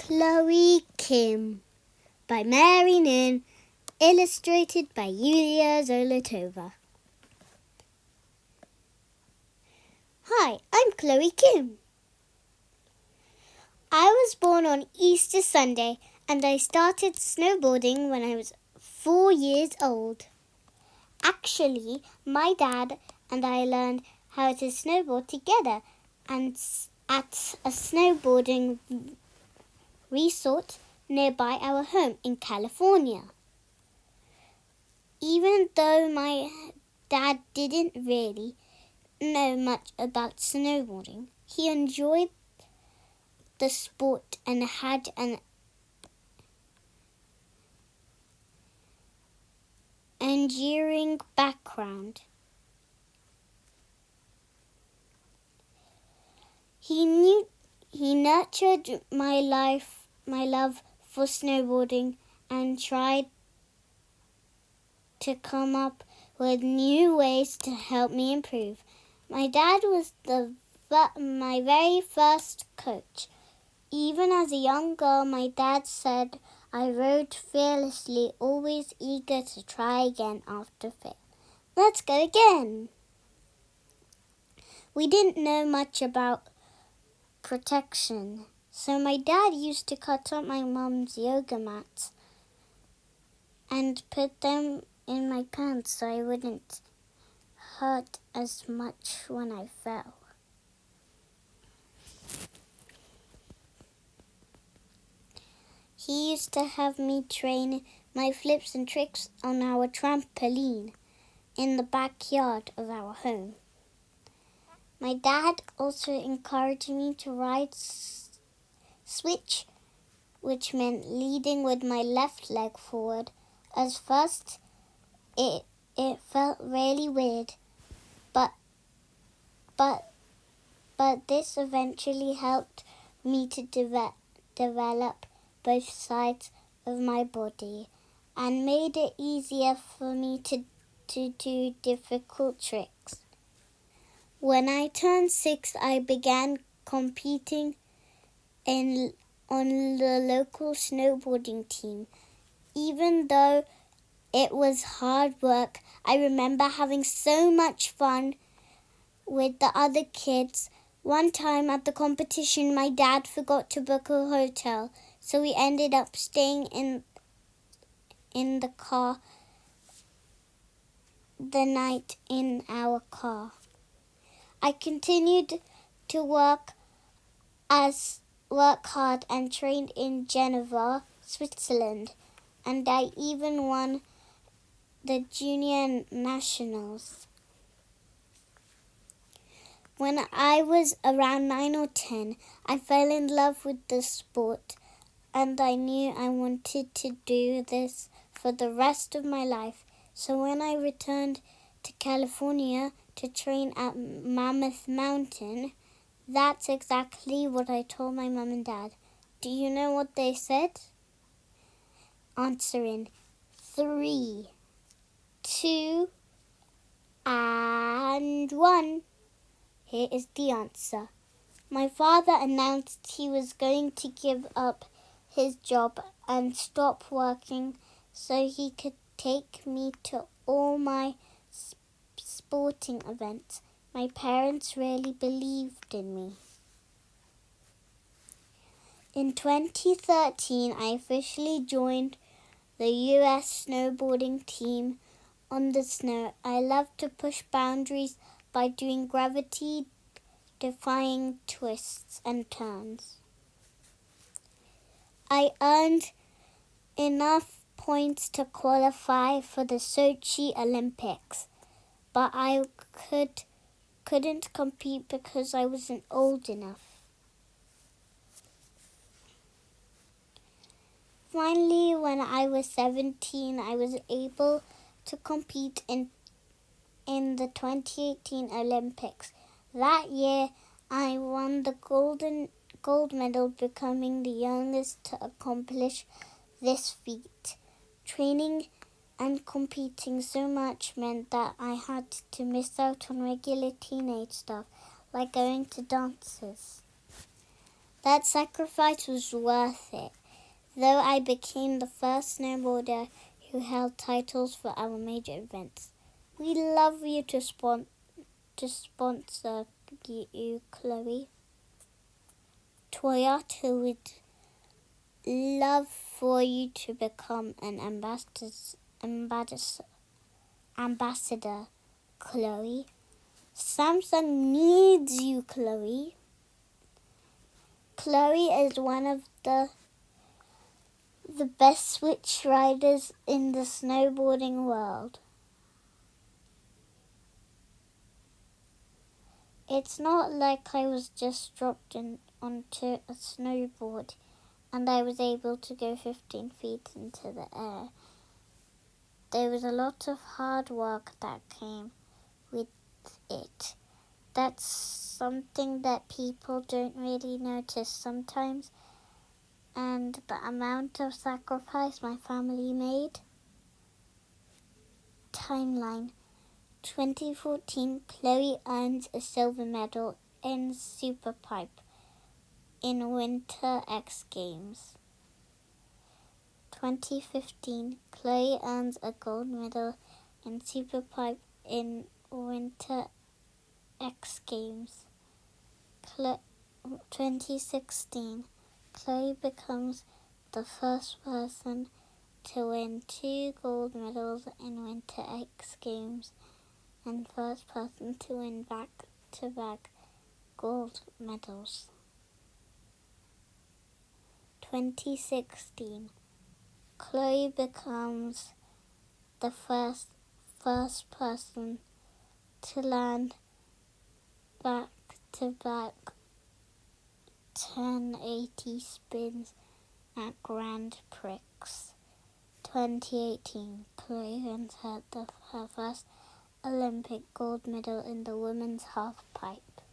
Chloe Kim by Nhin, illustrated by Yuliia Zolotova. Hi, I'm Chloe Kim. I was born on Easter Sunday and I started snowboarding when I was 4 years old. Actually, my dad and I learned how to snowboard together and at a snowboarding resort nearby our home in California. Even though my dad didn't really know much about snowboarding, he enjoyed the sport and had an enduring background. He nurtured my love for snowboarding and tried to come up with new ways to help me improve. My dad was my very first coach. Even as a young girl, my dad said I rode fearlessly, always eager to try again after fail. Let's go again. We didn't know much about protection, so my dad used to cut up my mum's yoga mats and put them in my pants so I wouldn't hurt as much when I fell. He used to have me train my flips and tricks on our trampoline in the backyard of our home. My dad also encouraged me to ride switch, which meant leading with my left leg forward. At first, it felt really weird, but this eventually helped me to develop both sides of my body and made it easier for me to do difficult tricks. When I turned 6, I began competing on the local snowboarding team. Even though it was hard work, I remember having so much fun with the other kids. One time at the competition, my dad forgot to book a hotel, so we ended up staying in the car the night in our car. I continued to work hard and trained in Geneva, Switzerland, and I even won the junior nationals. When I was around 9 or 10, I fell in love with the sport, and I knew I wanted to do this for the rest of my life. So when I returned to California to train at Mammoth Mountain, that's exactly what I told my mum and dad. Do you know what they said? Answer in 3, 2, and 1. Here is the answer. My father announced he was going to give up his job and stop working so he could take me to all my sporting events. My parents really believed in me. In 2013, I officially joined the US snowboarding team on the snow. I love to push boundaries by doing gravity-defying twists and turns. I earned enough points to qualify for the Sochi Olympics, but I couldn't compete because I wasn't old enough. Finally, when I was 17, I was able to compete in the 2018 Olympics. That year, I won the gold medal, becoming the youngest to accomplish this feat. Training and competing so much meant that I had to miss out on regular teenage stuff, like going to dances. That sacrifice was worth it, though I became the first snowboarder who held titles for our major events. We'd love you to sponsor you, Chloe. Toyota would love for you to become an ambassador, Chloe. Samsung needs you, Chloe. Chloe is one of the best switch riders in the snowboarding world. It's not like I was just dropped onto a snowboard and I was able to go 15 feet into the air. There was a lot of hard work that came with it. That's something that people don't really notice sometimes, and the amount of sacrifice my family made. Timeline. 2014, Chloe earns a silver medal in Superpipe in Winter X Games. 2015, Chloe earns a gold medal in Superpipe in Winter X Games. 2016, Chloe becomes the first person to win 2 gold medals in Winter X Games and first person to win back-to-back gold medals. 2016, Chloe becomes the first person to land back-to-back 1080 spins at Grand Prix. 2018, Chloe wins her first Olympic gold medal in the women's halfpipe.